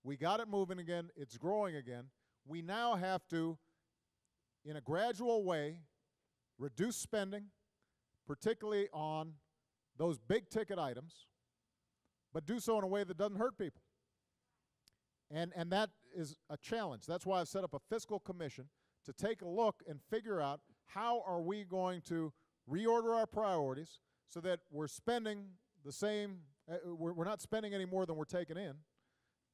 we got it moving again, it's growing again. We now have to, in a gradual way, reduce spending, particularly on those big ticket items, but do so in a way that doesn't hurt people. And that is a challenge. That's why I've set up a fiscal commission to take a look and figure out how are we going to reorder our priorities so that we're spending the same, we're not spending any more than we're taking in,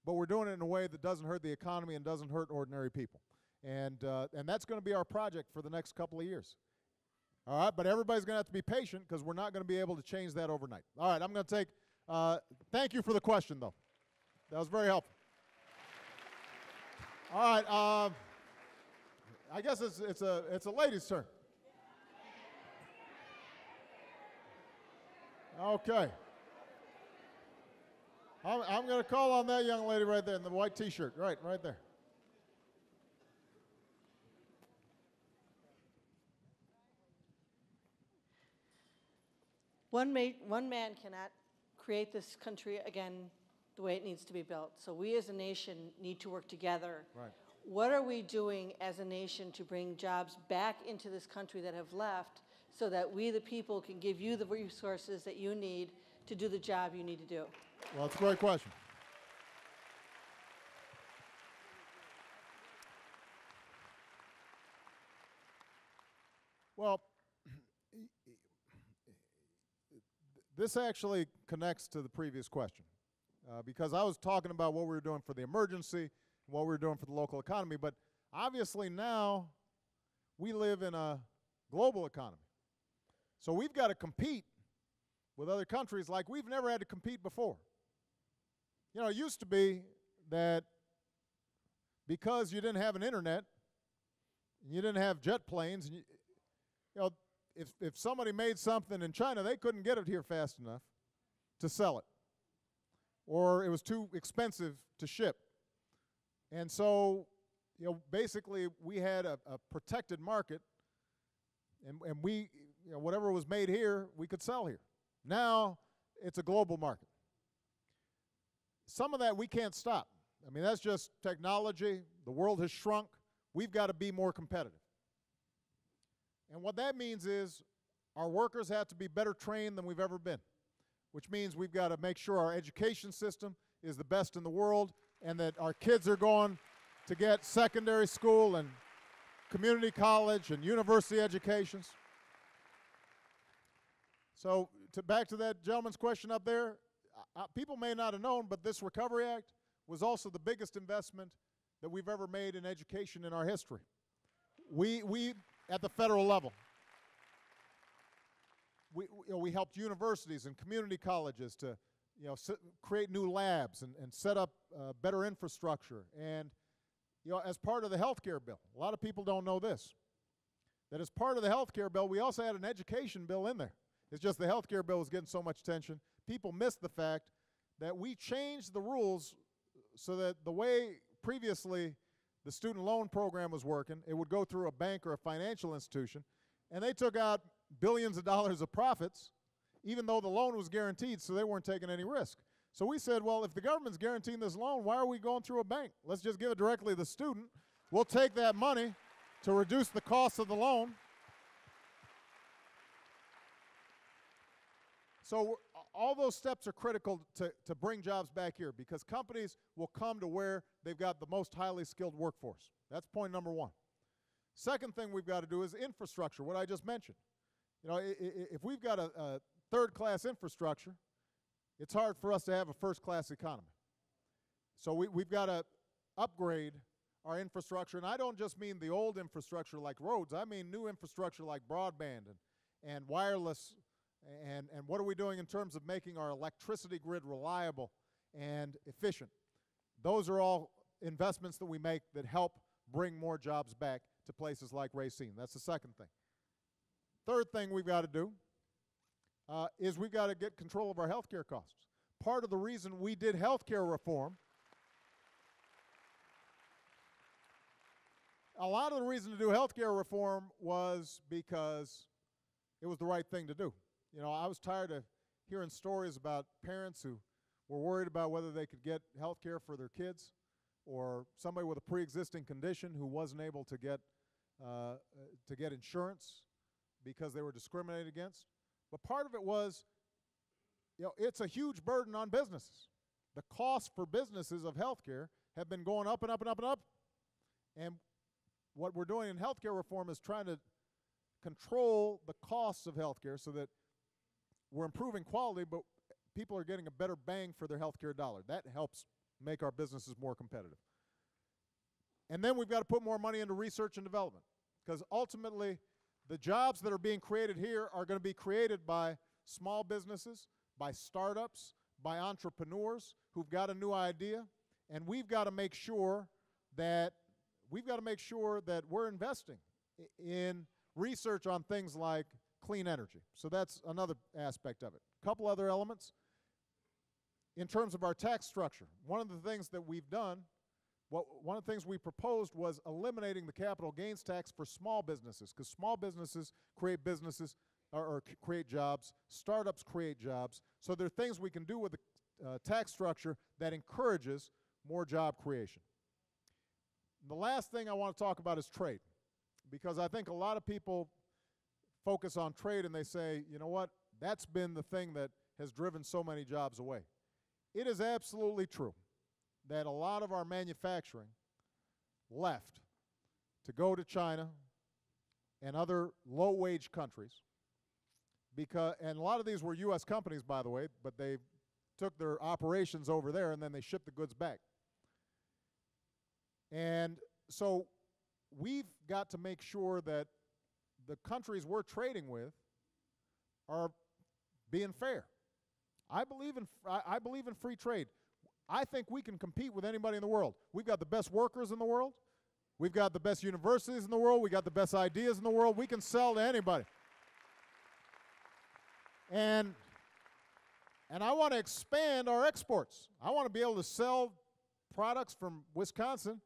but we're doing it in a way that doesn't hurt the economy and doesn't hurt ordinary people. And that's going to be our project for the next couple of years. All right, but everybody's going to have to be patient because we're not going to be able to change that overnight. All right, I'm going to take, thank you for the question, though. That was very helpful. All right, I guess it's a lady's turn. Okay. I'm going to call on that young lady right there in the white T-shirt, right there. One man cannot create this country again the way it needs to be built. So we as a nation need to work together. Right. What are we doing as a nation to bring jobs back into this country that have left so that we, the people, can give you the resources that you need to do the job you need to do? Well, that's a great question. Well, this actually connects to the previous question because I was talking about what we were doing for the emergency and what we were doing for the local economy, but obviously now we live in a global economy. So we've got to compete with other countries like we've never had to compete before. You know, it used to be that because you didn't have an internet, and you didn't have jet planes, and you know, if somebody made something in China, they couldn't get it here fast enough to sell it, or it was too expensive to ship. And so, you know, basically we had a protected market, and we, you know, whatever was made here, we could sell here. Now it's a global market. Some of that we can't stop. I mean, that's just technology. The world has shrunk. We've got to be more competitive. And what that means is our workers have to be better trained than we've ever been, which means we've got to make sure our education system is the best in the world and that our kids are going to get secondary school and community college and university educations. So back to that gentleman's question up there, people may not have known, but this Recovery Act was also the biggest investment that we've ever made in education in our history. We at the federal level, we helped universities and community colleges to, you know, create new labs and set up better infrastructure. And, you know, as part of the health care bill, a lot of people don't know this, that as part of the health care bill, we also had an education bill in there. It's just the health care bill was getting so much attention. People missed the fact that we changed the rules so that the way previously the student loan program was working, it would go through a bank or a financial institution, and they took out billions of dollars of profits, even though the loan was guaranteed, so they weren't taking any risk. So we said, well, if the government's guaranteeing this loan, why are we going through a bank? Let's just give it directly to the student. We'll take that money to reduce the cost of the loan. So all those steps are critical to bring jobs back here because companies will come to where they've got the most highly skilled workforce. That's point number one. Second thing we've got to do is infrastructure, what I just mentioned. You know, if we've got a third-class infrastructure, it's hard for us to have a first-class economy. So we've got to upgrade our infrastructure, and I don't just mean the old infrastructure like roads. I mean new infrastructure like broadband and wireless. And what are we doing in terms of making our electricity grid reliable and efficient? Those are all investments that we make that help bring more jobs back to places like Racine. That's the second thing. Third thing we've got to do is we've got to get control of our health care costs. Part of the reason we did health care reform, a lot of the reason to do health care reform was because it was the right thing to do. You know, I was tired of hearing stories about parents who were worried about whether they could get health care for their kids, or somebody with a pre-existing condition who wasn't able to get insurance because they were discriminated against. But part of it was, you know, it's a huge burden on businesses. The costs for businesses of health care have been going up and up and up and up. And what we're doing in health care reform is trying to control the costs of health care so that we're improving quality, but people are getting a better bang for their health care dollar. That helps make our businesses more competitive. And then we've got to put more money into research and development, because ultimately the jobs that are being created here are going to be created by small businesses, by startups, by entrepreneurs who've got a new idea, and we've got to make sure that we're investing in research on things like clean energy. So that's another aspect of it. A couple other elements. In terms of our tax structure, one of the things that we've done, one of the things we proposed was eliminating the capital gains tax for small businesses, because small businesses create create jobs, startups create jobs. So there are things we can do with the tax structure that encourages more job creation. The last thing I want to talk about is trade, because I think a lot of people focus on trade and they say, you know what, that's been the thing that has driven so many jobs away. It is absolutely true that a lot of our manufacturing left to go to China and other low-wage countries, and a lot of these were U.S. companies, by the way, but they took their operations over there and then they shipped the goods back. And so we've got to make sure that the countries we're trading with are being fair. I believe in free trade. I think we can compete with anybody in the world. We've got the best workers in the world. We've got the best universities in the world. We've got the best ideas in the world. We can sell to anybody. And I want to expand our exports. I want to be able to sell products from Wisconsin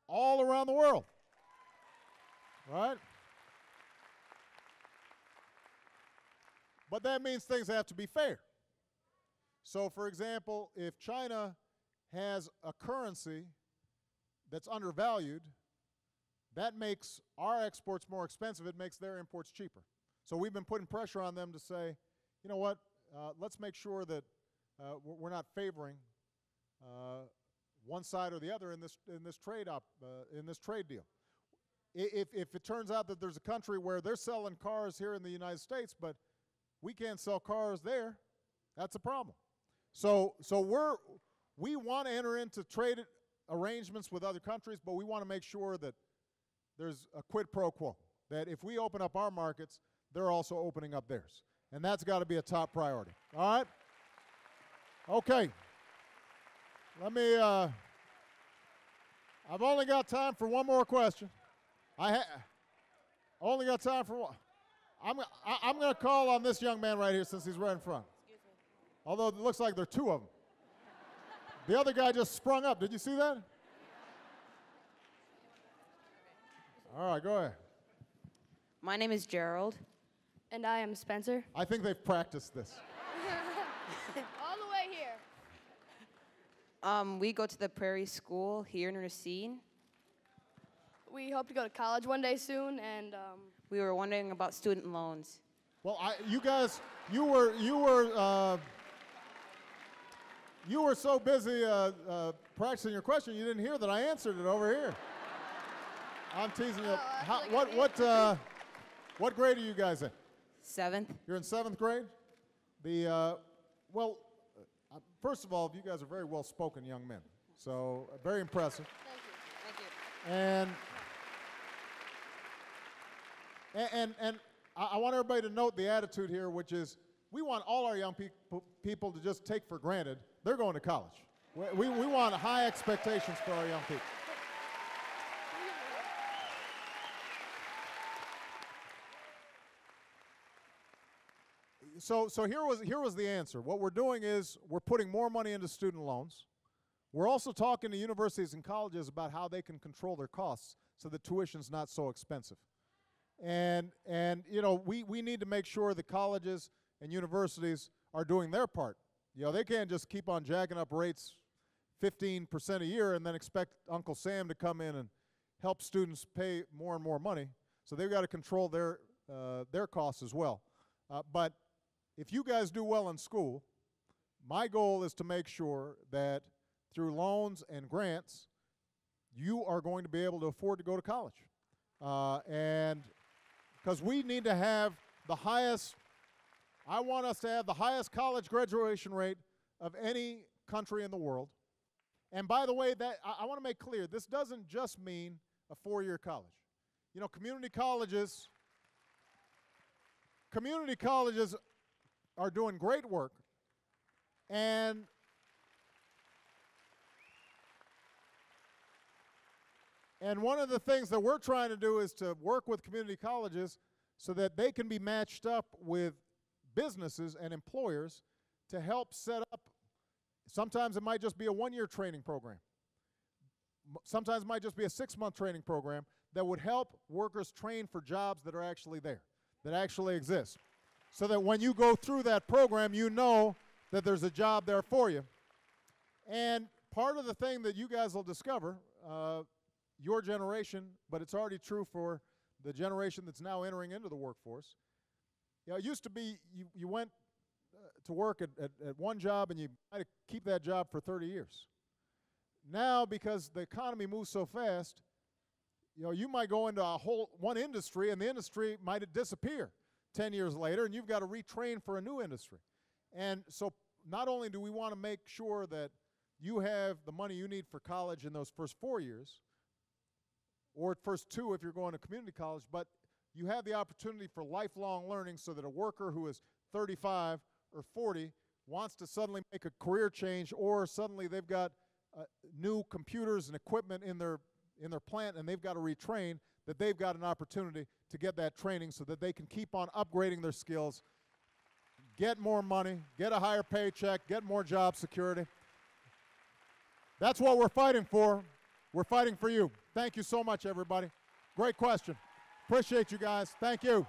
all around the world. Right? But that means things have to be fair. So, for example, if China has a currency that's undervalued, that makes our exports more expensive. It makes their imports cheaper. So we've been putting pressure on them to say, you know what, let's make sure that we're not favoring one side or the other in this trade deal. If it turns out that there's a country where they're selling cars here in the United States, but we can't sell cars there, that's a problem. So we want to enter into trade arrangements with other countries, but we want to make sure that there's a quid pro quo, that if we open up our markets, they're also opening up theirs. And that's got to be a top priority. All right? Okay. Let me, I've only got time for one more question. Only got time for one. I'm going to call on this young man right here since he's right in front. Although it looks like there are two of them. The other guy just sprung up. Did you see that? All right, go ahead. My name is Gerald. And I am Spencer. I think they've practiced this. All the way here. We go to the Prairie School here in Racine. We hope to go to college one day soon, and We were wondering about student loans. Well, you guys, you were so busy practicing your question, you didn't hear that I answered it over here. I'm teasing you. What grade are you guys in? 7th. You're in 7th grade? First of all, you guys are very well-spoken young men, so very impressive. Thank you. And I want everybody to note the attitude here, which is we want all our young people to just take for granted they're going to college. We want high expectations for our young people. so here was the answer. What we're doing is we're putting more money into student loans. We're also talking to universities and colleges about how they can control their costs so that tuition's not so expensive. And you know, we need to make sure that colleges and universities are doing their part. You know, they can't just keep on jacking up rates 15% a year and then expect Uncle Sam to come in and help students pay more and more money. So they've got to control their costs as well. But if you guys do well in school, my goal is to make sure that through loans and grants, you are going to be able to afford to go to college. And because we need to have the highest, I want us to have the highest college graduation rate of any country in the world. And by the way, that I want to make clear, this doesn't just mean a four-year college. You know, community colleges are doing great work. And one of the things that we're trying to do is to work with community colleges so that they can be matched up with businesses and employers to help set up. Sometimes it might just be a one-year training program. Sometimes it might just be a 6-month training program that would help workers train for jobs that are actually there, that actually exist. So that when you go through that program, you know that there's a job there for you. And part of the thing that you guys will discover, your generation, but it's already true for the generation that's now entering into the workforce. You know, it used to be you went to work at one job and you might keep that job for 30 years. Now, because the economy moves so fast, you know, you might go into one industry and the industry might disappear 10 years later and you've got to retrain for a new industry. And so not only do we want to make sure that you have the money you need for college in those first 4 years, or first 2 if you're going to community college, but you have the opportunity for lifelong learning so that a worker who is 35 or 40 wants to suddenly make a career change, or suddenly they've got new computers and equipment in their plant and they've got to retrain, that they've got an opportunity to get that training so that they can keep on upgrading their skills, get more money, get a higher paycheck, get more job security. That's what we're fighting for. We're fighting for you. Thank you so much, everybody. Great question. Appreciate you guys. Thank you.